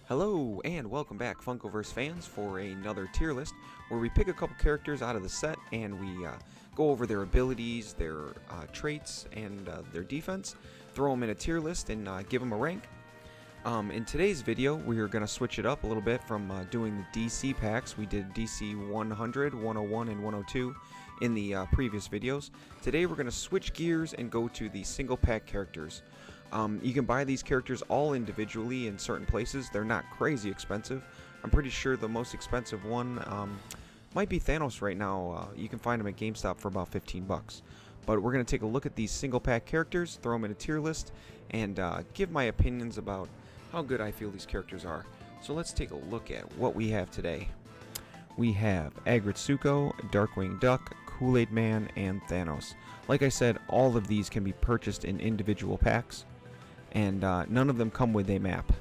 Hello and welcome back, Funkoverse fans, for another tier list where we pick a couple characters out of the set and we go over their abilities, their traits, and their defense, throw them in a tier list and give them a rank. In today's video, we are going to switch it up a little bit from doing the DC packs. We did DC 100, 101, and 102 in the previous videos. Today we're going to switch gears and go to the single pack characters. You can buy these characters all individually in certain places. They're not crazy expensive. I'm pretty sure the most expensive one might be Thanos right now. You can find them at GameStop for about 15 bucks. But we're going to take a look at these single pack characters, throw them in a tier list, and give my opinions about how good I feel these characters are. So let's take a look at what we have today. We have Aggretsuko, Darkwing Duck, Kool-aid Man, and Thanos. Like I said, all of these can be purchased in individual packs, and none of them come with a map.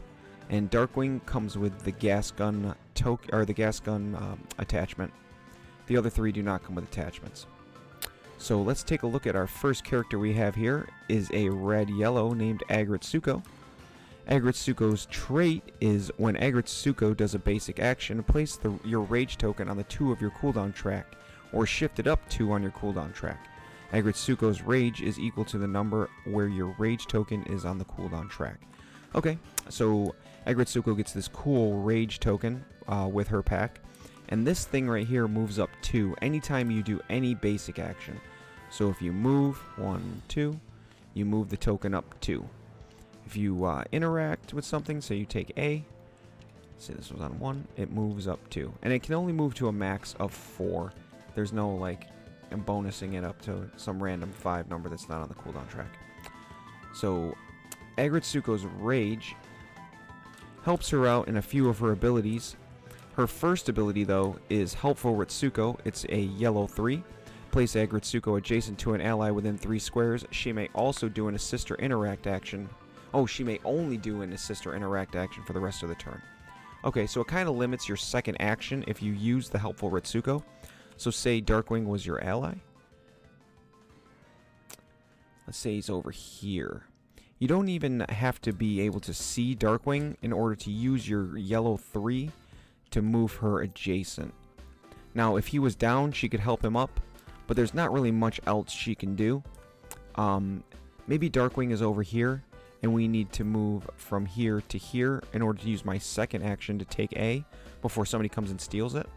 And Darkwing comes with the gas gun attachment. The other three do not come with attachments. So let's take a look at our first character we have here. Is a red-yellow named Aggretsuko. Aggretsuko's trait is when Aggretsuko does a basic action, place your rage token on the 2 of your cooldown track, or shift it up 2 on your cooldown track. Aggretsuko's rage is equal to the number where your rage token is on the cooldown track. Okay, so Aggretsuko gets this cool rage token with her pack, and this thing right here moves up 2 anytime you do any basic action. So if you move 1, 2, you move the token up 2. If you interact with something, so you take A, say this was on 1, it moves up 2. And it can only move to a max of 4. There's no, like, bonusing it up to some random 5 number that's not on the cooldown track. So, Aggretsuko's Rage helps her out in a few of her abilities. Her first ability, though, is Helpful Ritsuko. It's a yellow 3. Place Aggretsuko adjacent to an ally within 3 squares. She may also do an assist or interact action. Oh, she may only do an assist or interact action for the rest of the turn. Okay, so it kind of limits your second action if you use the Helpful Ritsuko. So say Darkwing was your ally. Let's say he's over here. You don't even have to be able to see Darkwing in order to use your yellow 3 to move her adjacent. Now, if he was down, she could help him up, but there's not really much else she can do. Maybe Darkwing is over here, and we need to move from here to here in order to use my second action to take A before somebody comes and steals it.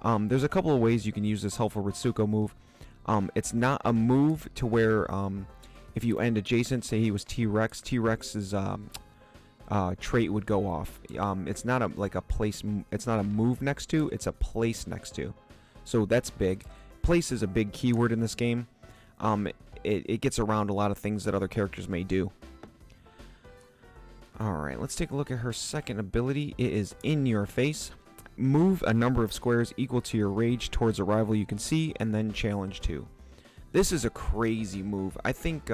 There's a couple of ways you can use this Helpful Ritsuko move. It's not a move to where if you end adjacent, say he was T-Rex, T-Rex's trait would go off. It's not it's not a move next to, it's a place next to. So that's big. Place is a big keyword in this game. It gets around a lot of things that other characters may do. Alright, let's take a look at her second ability. It is In Your Face. Move a number of squares equal to your rage towards a rival you can see, and then challenge 2. This is a crazy move. I think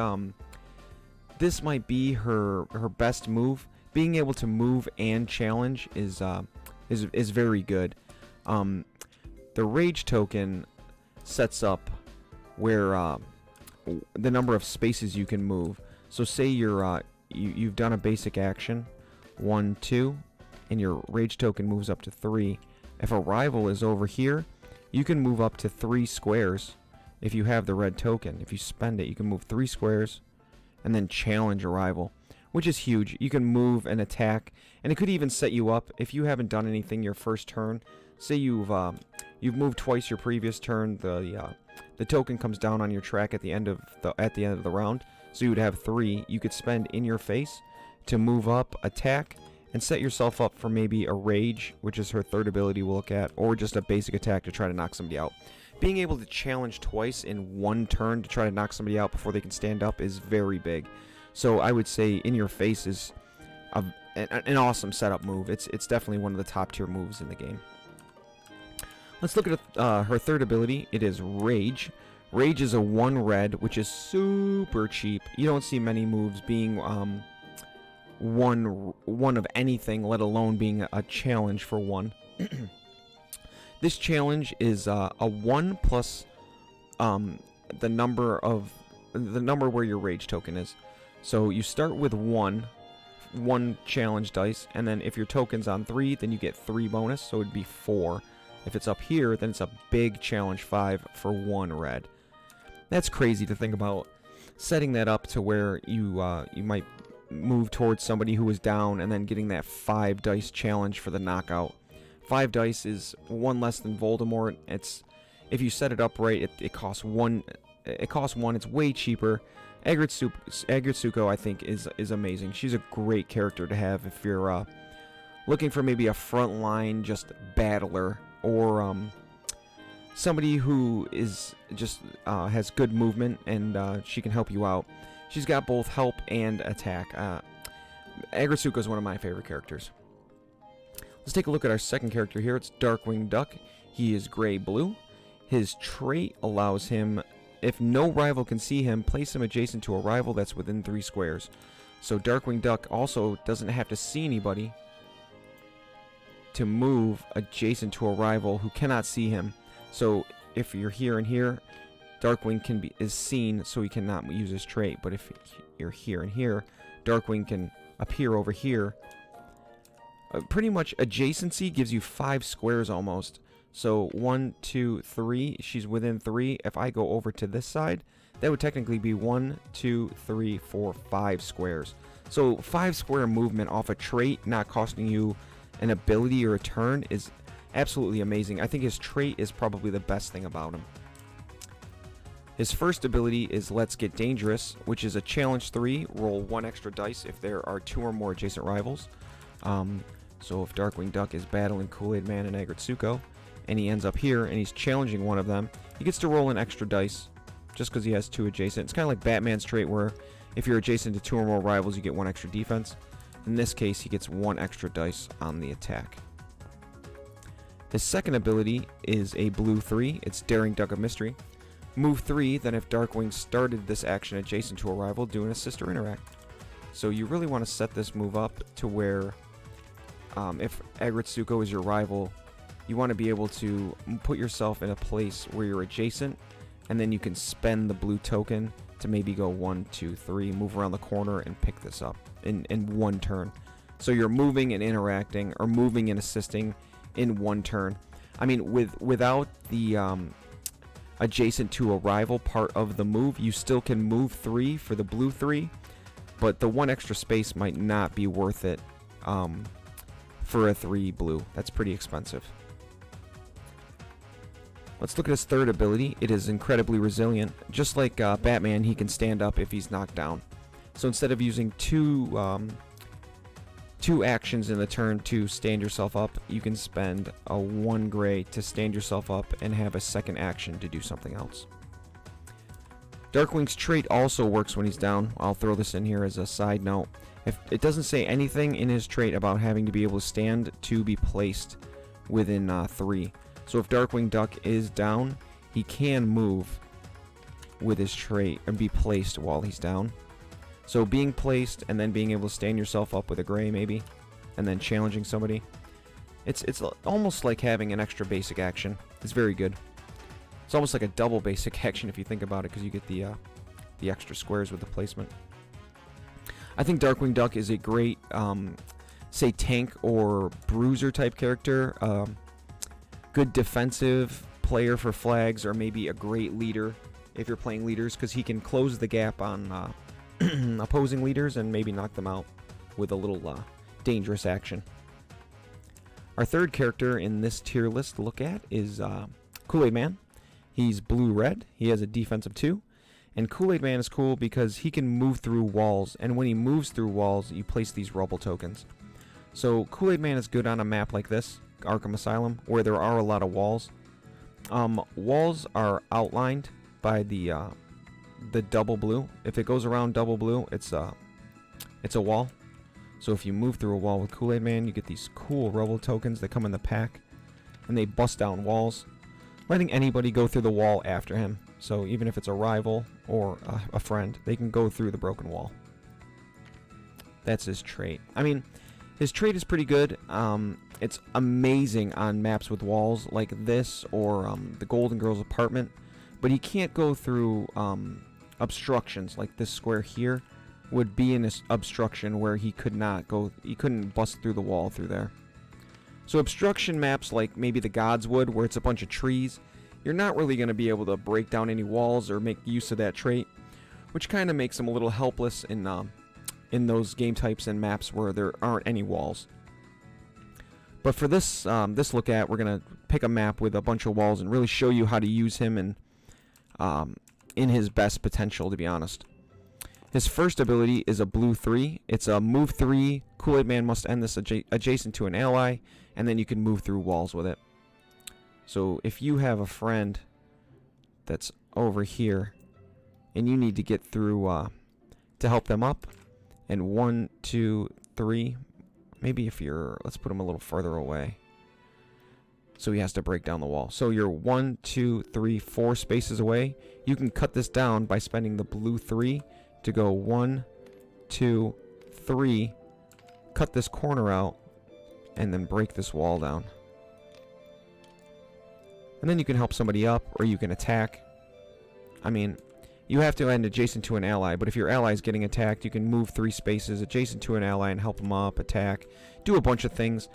this might be her best move. Being able to move and challenge is very good. The rage token sets up where the number of spaces you can move. So say you've done a basic action, 1, 2, and your rage token moves up to 3. If a rival is over here, you can move up to 3 squares if you have the red token. If you spend it, you can move 3 squares and then challenge a rival, which is huge. You can move and attack, and it could even set you up if you haven't done anything your first turn. Say you've moved twice your previous turn, the token comes down on your track at the end of the round. So you would have 3. You could spend In Your Face to move up, attack, and set yourself up for maybe a rage, which is her third ability we'll look at, or just a basic attack to try to knock somebody out. Being able to challenge twice in one turn to try to knock somebody out before they can stand up is very big. So I would say In Your Face is an awesome setup move. It's definitely one of the top tier moves in the game. Let's look at her third ability. It is Rage. Rage is a 1 red, which is super cheap. You don't see many moves being one of anything, let alone being a challenge for 1. This challenge is a 1 plus the number where your rage token is. So you start with 1 1 challenge dice, and then if your token's on 3, then you get 3 bonus, so it'd be 4. If it's up here, then it's a big challenge 5 for 1 red. That's crazy to think about, setting that up to where you might move towards somebody who is down and then getting that 5 dice challenge for the knockout. 5 dice is 1 less than Voldemort. If you set it up right, it costs 1. It costs 1. It's way cheaper. Aggretsuko, I think, is amazing. She's a great character to have if you're looking for maybe a frontline just battler, or somebody who is just has good movement, and she can help you out. She's got both help and attack. Aggretsuko is one of my favorite characters. Let's take a look at our second character here. It's Darkwing Duck. He is gray-blue. His trait allows him, if no rival can see him, place him adjacent to a rival that's within 3 squares. So Darkwing Duck also doesn't have to see anybody to move adjacent to a rival who cannot see him. So if you're here and here, Darkwing is seen, so he cannot use his trait. But if you're here and here, Darkwing can appear over here. Pretty much adjacency gives you 5 squares almost. So 1, 2, 3. She's within 3. If I go over to this side, that would technically be 1, 2, 3, 4, 5 squares. So 5 square movement off a trait, not costing you an ability or a turn, is absolutely amazing. I think his trait is probably the best thing about him. His first ability is Let's Get Dangerous, which is a challenge 3. Roll 1 extra dice if there are 2 or more adjacent rivals. So if Darkwing Duck is battling Kool-aid Man and Aggretsuko, and he ends up here and he's challenging one of them, he gets to roll an extra dice just because he has 2 adjacent. It's kind of like Batman's trait, where if you're adjacent to 2 or more rivals, you get 1 extra defense. In this case, he gets 1 extra dice on the attack. His second ability is a blue 3. It's Daring Duck of Mystery. Move 3, then if Darkwing started this action adjacent to a rival, do an assist or interact. So you really want to set this move up to where if Aggretsuko is your rival, you want to be able to put yourself in a place where you're adjacent, and then you can spend the blue token to maybe go 1, 2, 3, move around the corner and pick this up in 1 turn. So you're moving and interacting, or moving and assisting in 1 turn. I mean, without the adjacent to a rival part of the move, you still can move 3 for the blue 3, but the 1 extra space might not be worth it for a 3 blue. That's pretty expensive. Let's look at his third ability. It is incredibly resilient. Just like Batman, he can stand up if he's knocked down. So instead of using 2 actions in the turn to stand yourself up, you can spend a 1 gray to stand yourself up and have a second action to do something else. Darkwing's trait also works when he's down. I'll throw this in here as a side note. If it doesn't say anything in his trait about having to be able to stand to be placed within 3. So if Darkwing Duck is down, he can move with his trait and be placed while he's down. So being placed and then being able to stand yourself up with a gray maybe, and then challenging somebody, it's almost like having an extra basic action. It's very good. It's almost like a double basic action if you think about it, because you get the extra squares with the placement. I think Darkwing Duck is a great, say, tank or bruiser type character. Good defensive player for flags, or maybe a great leader if you're playing leaders, because he can close the gap on opposing leaders and maybe knock them out with a little dangerous action. Our third character in this tier list to look at is Kool-aid Man. He's blue-red. He has a defense of 2. And Kool-aid Man is cool because he can move through walls, and when he moves through walls, you place these rubble tokens. So Kool-aid Man is good on a map like this, Arkham Asylum, where there are a lot of walls. Walls are outlined by the double blue. If it goes around double blue, it's a wall. So if you move through a wall with Kool-aid Man, you get these cool rubble tokens that come in the pack, and they bust down walls, letting anybody go through the wall after him. So even if it's a rival or a friend, they can go through the broken wall. That's his trait. I mean, his trait is pretty good. It's amazing on maps with walls like this, or the Golden Girls apartment. But he can't go through obstructions like this square here. would be in this obstruction where he couldn't bust through the wall through there. So obstruction maps like maybe the Gods would, where it's a bunch of trees, you're not really going to be able to break down any walls or make use of that trait, which kind of makes him a little helpless in those game types and maps where there aren't any walls. But for this look at, we're going to pick a map with a bunch of walls and really show you how to use him and in his best potential, to be honest. His first ability is a blue 3. It's a move 3. Kool-aid Man must end this adjacent to an ally, and then you can move through walls with it. So if you have a friend that's over here, and you need to get through to help them up, and 1, 2, 3, maybe if you're, let's put him a little further away. So he has to break down the wall. So you're 1, 2, 3, 4 spaces away. You can cut this down by spending the blue 3 to go 1, 2, 3, cut this corner out, and then break this wall down. And then you can help somebody up, or you can attack. I mean, you have to end adjacent to an ally, but if your ally is getting attacked, you can move 3 spaces adjacent to an ally and help them up, attack, do a bunch of things.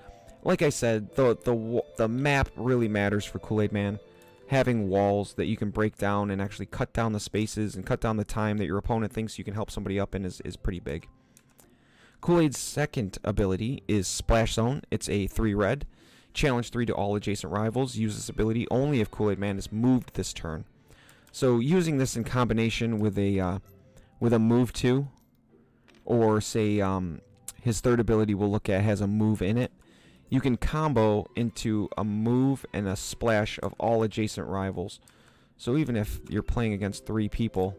Like I said, the map really matters for Kool-aid Man. Having walls that you can break down and actually cut down the spaces and cut down the time that your opponent thinks you can help somebody up in is pretty big. Kool-Aid's second ability is Splash Zone. It's a 3 red. Challenge 3 to all adjacent rivals. Use this ability only if Kool-Aid Man is moved this turn. So using this in combination with a move 2, or say his third ability we'll look at has a move in it, you can combo into a move and a splash of all adjacent rivals. So even if you're playing against 3 people,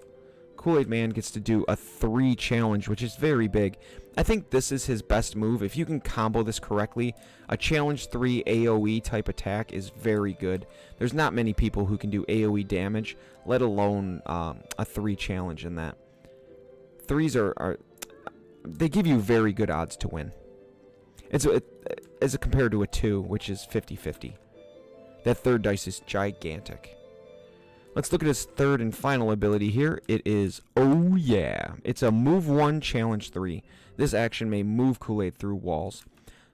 Kool-Aid Man gets to do a 3 challenge, which is very big. I think this is his best move. If you can combo this correctly, a challenge 3 AoE type attack is very good. There's not many people who can do AoE damage, let alone a 3 challenge in that. 3s they give you very good odds to win. As compared to a 2, which is 50-50. That third dice is gigantic. Let's look at his third and final ability here. It is, oh yeah, it's a move 1, challenge 3. This action may move Kool-Aid through walls.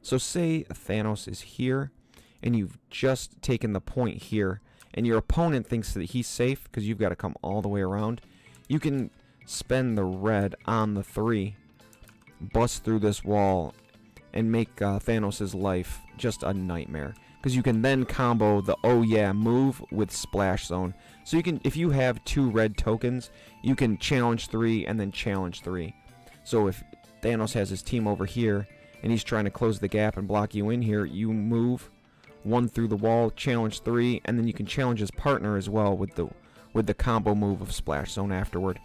So say Thanos is here, and you've just taken the point here, and your opponent thinks that he's safe because you've got to come all the way around. You can spend the red on the 3, bust through this wall, and make Thanos' life just a nightmare. Because you can then combo the oh yeah move with Splash Zone. So you can, if you have 2 red tokens, you can challenge 3 and then challenge 3. So if Thanos has his team over here and he's trying to close the gap and block you in here, you move 1 through the wall, challenge 3, and then you can challenge his partner as well with the combo move of Splash Zone afterward.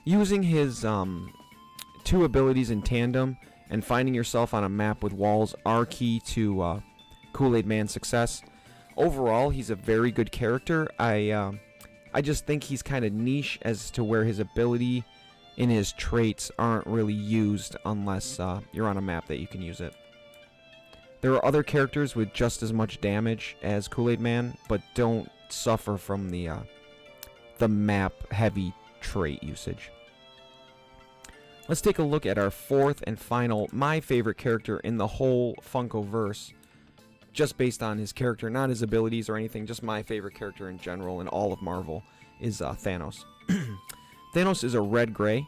Using his 2 abilities in tandem and finding yourself on a map with walls are key to Kool-Aid Man's success. Overall, he's a very good character. I just think he's kind of niche as to where his ability and his traits aren't really used unless you're on a map that you can use it. There are other characters with just as much damage as Kool-Aid Man, but don't suffer from the map-heavy trait usage. Let's take a look at our fourth and final, my favorite character in the whole Funkoverse. Just based on his character, not his abilities or anything, just my favorite character in general in all of Marvel is Thanos. Thanos is a red-gray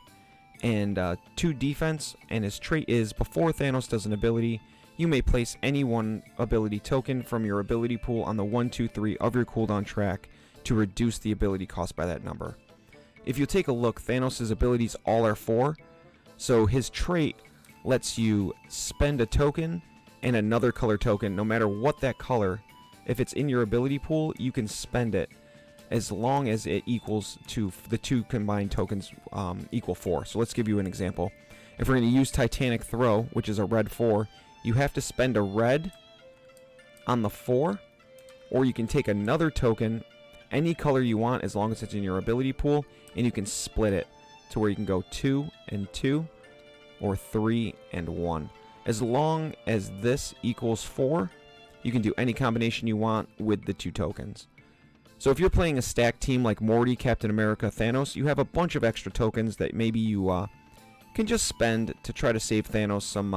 and 2 defense, and his trait is before Thanos does an ability, you may place any 1 ability token from your ability pool on the 1, 2, 3 of your cooldown track to reduce the ability cost by that number. If you take a look, Thanos' abilities all are 4, so his trait lets you spend a token and another color token, no matter what that color. If it's in your ability pool, you can spend it as long as it equals to the 2 combined tokens equal 4. So let's give you an example. If we're going to use Titanic Throw, which is a red 4, you have to spend a red on the 4, or you can take another token, any color you want as long as it's in your ability pool, and you can split it to where you can go 2 and 2 or 3 and 1. As long as this equals 4, you can do any combination you want with the 2 tokens. So if you're playing a stacked team like Morty, Captain America, Thanos, you have a bunch of extra tokens that maybe you can just spend to try to save Thanos some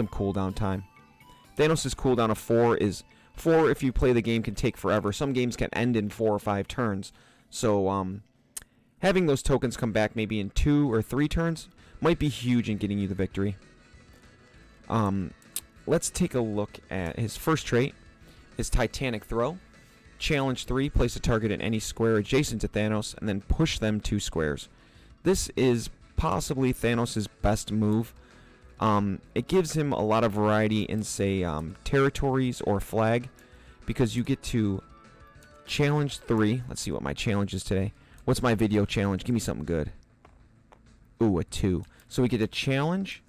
cooldown time. Thanos' cooldown of 4 is 4 if you play the game can take forever. Some games can end in 4 or 5 turns. So having those tokens come back maybe in 2 or 3 turns might be huge in getting you the victory. Let's take a look at his first trait, his Titanic Throw. Challenge 3, place a target in any square adjacent to Thanos and then push them 2 squares. This is possibly Thanos' best move. It gives him a lot of variety in, say, territories or flag, because you get to challenge 3. Let's see what my challenge is today. What's my video challenge? Give me something good. Ooh, a 2. So we get a challenge,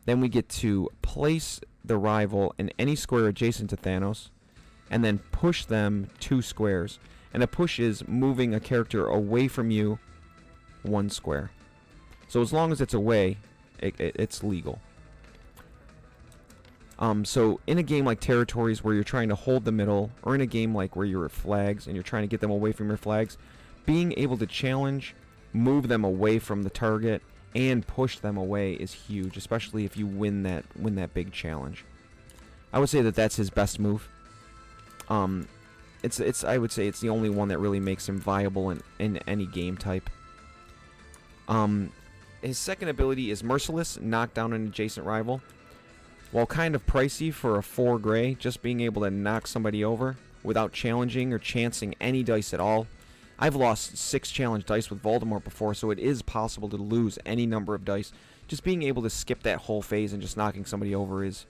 then we get to place the rival in any square adjacent to Thanos, and then push them 2 squares. And a push is moving a character away from you 1 square. So as long as it's away, it's legal. So in a game like Territories where you're trying to hold the middle, or in a game like where you're at flags and you're trying to get them away from your flags, being able to challenge, move them away from the target, and push them away is huge, especially if you win that big challenge. I would say that that's his best move. I would say it's the only one that really makes him viable in any game type. His second ability is Merciless, knock down an adjacent rival. While kind of pricey for a 4 gray, just being able to knock somebody over without challenging or chancing any dice at all. I've lost 6 challenge dice with Voldemort before, so it is possible to lose any number of dice. Just being able to skip that whole phase and just knocking somebody over is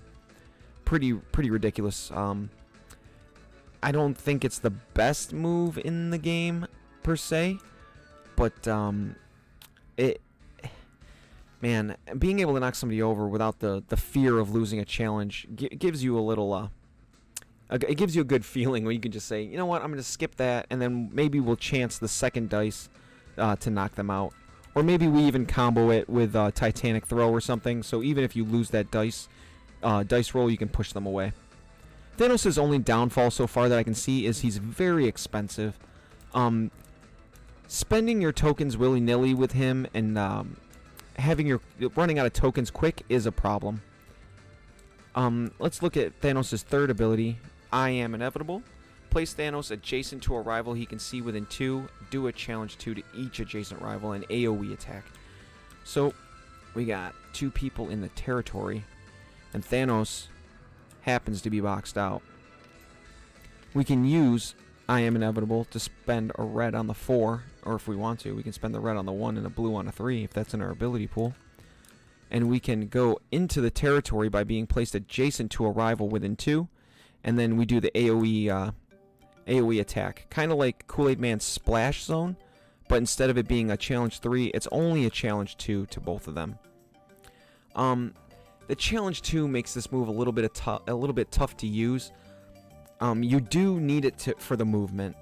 pretty ridiculous. I don't think it's the best move in the game, per se. But, man, being able to knock somebody over without the fear of losing a challenge gives you a little, it gives you a good feeling where you can just say, you know what, I'm going to skip that, and then maybe we'll chance the second dice to knock them out. Or maybe we even combo it with Titanic Throw or something, so even if you lose that dice roll, you can push them away. Thanos' only downfall so far that I can see is he's very expensive. Spending your tokens willy-nilly with him and running out of tokens quick is a problem. Let's look at Thanos' third ability, I Am Inevitable. Place Thanos adjacent to a rival he can see within 2. Do a challenge 2 to each adjacent rival and AoE attack. So we got 2 people in the territory, and Thanos happens to be boxed out. We can use I Am Inevitable to spend a red on the 4, or if we want to, we can spend the red on the 1 and a blue on a 3 if that's in our ability pool. And we can go into the territory by being placed adjacent to a rival within 2, and then we do the AoE attack, kind of like Kool-aid Man's Splash Zone, but instead of it being a challenge 3, it's only a challenge 2 to both of them. The challenge 2 makes this move a little bit tough to use. You do need it for the movement.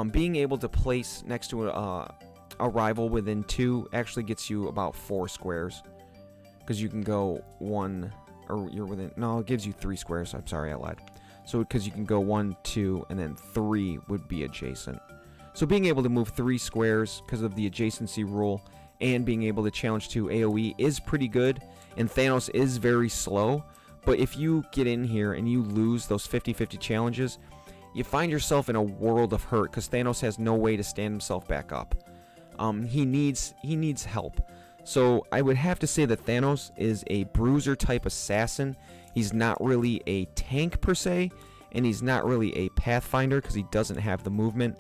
Being able to place next to a rival within 2 actually gets you about 4 squares, because you can go 1, or you're within. No, it gives you 3 squares. I'm sorry, I lied. So because you can go 1, 2, and then 3 would be adjacent. So being able to move 3 squares because of the adjacency rule, and being able to challenge 2 AoE is pretty good. And Thanos is very slow, but if you get in here and you lose those 50-50 challenges, you find yourself in a world of hurt because Thanos has no way to stand himself back up. He needs help. So I would have to say that Thanos is a bruiser type assassin. He's not really a tank per se, and he's not really a pathfinder because he doesn't have the movement.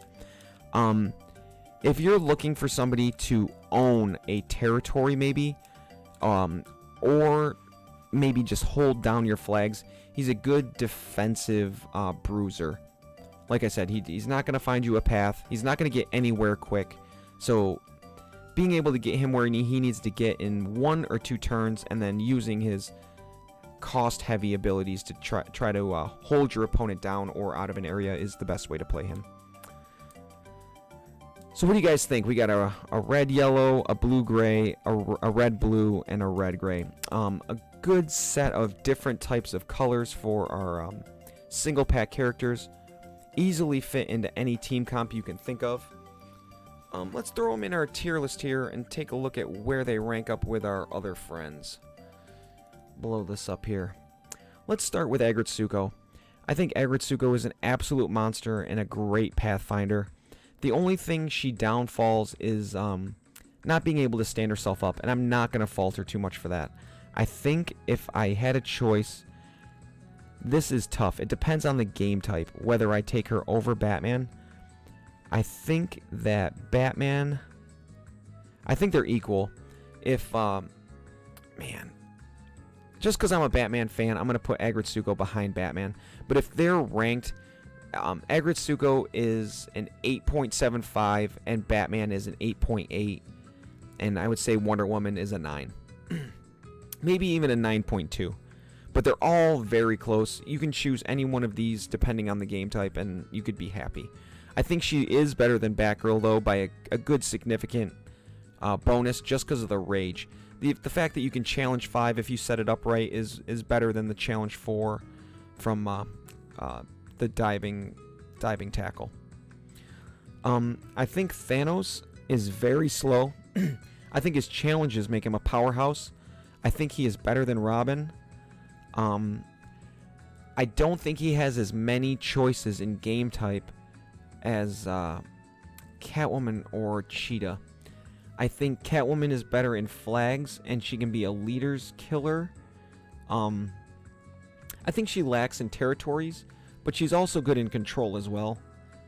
If you're looking for somebody to own a territory maybe, or maybe just hold down your flags, he's a good defensive bruiser. Like I said, he's not going to find you a path. He's not going to get anywhere quick. So being able to get him where he needs to get in 1 or 2 turns, and then using his cost-heavy abilities to try to hold your opponent down or out of an area is the best way to play him. So what do you guys think? We got a red-yellow, a blue-gray, a red-blue, and a red-gray. A good set of different types of colors for our single-pack characters. Easily fit into any team comp you can think of. Let's throw them in our tier list here and take a look at where they rank up with our other friends. Blow this up here. Let's start with Aggretsuko. I think Aggretsuko is an absolute monster and a great Pathfinder. The only thing she downfalls is not being able to stand herself up, and I'm not going to fault her too much for that. I think if I had a choice, this is tough. It depends on the game type, whether I take her over Batman. I think that Batman, I think they're equal. If, man, just because I'm a Batman fan, I'm going to put Aggretsuko behind Batman. But if they're ranked, Aggretsuko is an 8.75 and Batman is an 8.8. And I would say Wonder Woman is a 9. Maybe even a 9.2. But they're all very close. You can choose any one of these depending on the game type and you could be happy. I think she is better than Batgirl though by a good significant bonus just because of the rage. The fact that you can challenge 5 if you set it up right is better than the challenge 4 from the diving tackle. I think Thanos is very slow. I think his challenges make him a powerhouse. I think he is better than Robin. I don't think he has as many choices in game type as Catwoman or Cheetah. I think Catwoman is better in flags, and she can be a leader's killer. I think she lacks in territories, but she's also good in control as well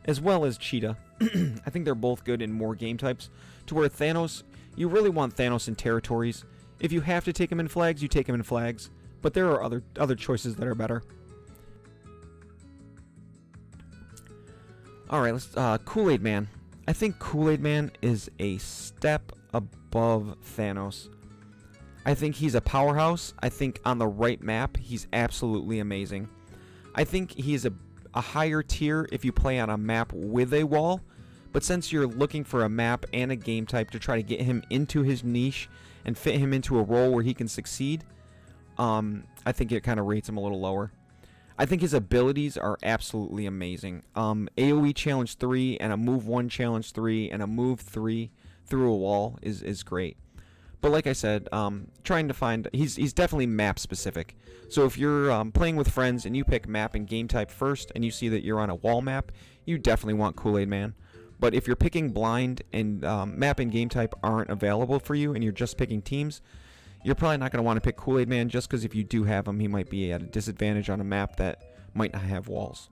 as Cheetah. I think they're both good in more game types, to where Thanos, you really want Thanos in territories. If you have to take him in flags, you take him in flags, but there are other choices that are better. Alright, let's Kool-aid Man. I think Kool-aid Man is a step above Thanos. I think he's a powerhouse. I think on the right map, he's absolutely amazing. I think he's a higher tier if you play on a map with a wall, but since you're looking for a map and a game type to try to get him into his niche and fit him into a role where he can succeed, I think it kind of rates him a little lower. I think his abilities are absolutely amazing. AoE challenge 3 and a move 1 challenge 3 and a move 3 through a wall is great. But like I said, trying to find, he's definitely map specific. So if you're playing with friends and you pick map and game type first and you see that you're on a wall map, you definitely want Kool-aid Man. But if you're picking blind and map and game type aren't available for you and you're just picking teams, you're probably not going to want to pick Kool-aid Man, just because if you do have him, he might be at a disadvantage on a map that might not have walls.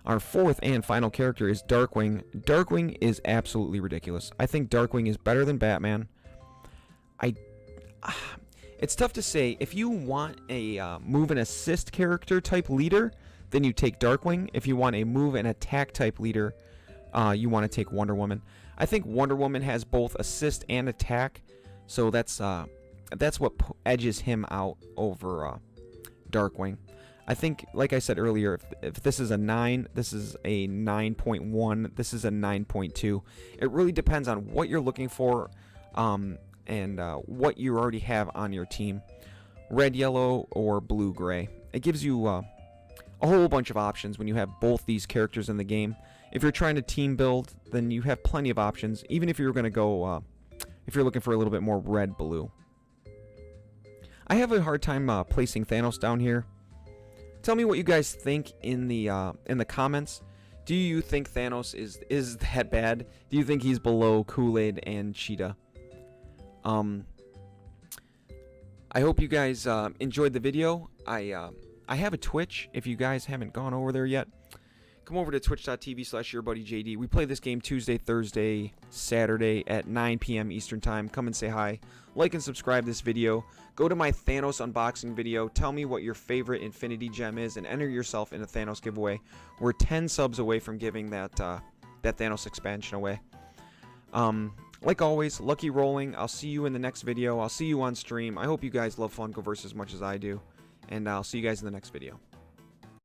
Our fourth and final character is Darkwing. Darkwing is absolutely ridiculous. I think Darkwing is better than Batman. It's tough to say. If you want a move and assist character type leader, then you take Darkwing. If you want a move and attack type leader, you want to take Wonder Woman. I think Wonder Woman has both assist and attack, so that's what edges him out over Darkwing. I think, like I said earlier, if this is a 9, this is a 9.1, this is a 9.2. It really depends on what you're looking for and what you already have on your team. Red, yellow, or blue, gray. It gives you a whole bunch of options when you have both these characters in the game. If you're trying to team build, then you have plenty of options, even if you're going to go, if you're looking for a little bit more red, blue. I have a hard time placing Thanos down here. Tell me what you guys think in the comments. Do you think Thanos is that bad? Do you think he's below Kool-Aid and Cheetah? I hope you guys enjoyed the video. I have a Twitch. If you guys haven't gone over there yet, come over to twitch.tv/yourbuddyjd. We play this game Tuesday, Thursday, Saturday at 9 p.m. Eastern Time. Come and say hi. Like and subscribe this video. Go to my Thanos unboxing video. Tell me what your favorite Infinity Gem is and enter yourself in a Thanos giveaway. We're 10 subs away from giving that Thanos expansion away. Like always, lucky rolling. I'll see you in the next video. I'll see you on stream. I hope you guys love Funkoverse as much as I do. And I'll see you guys in the next video.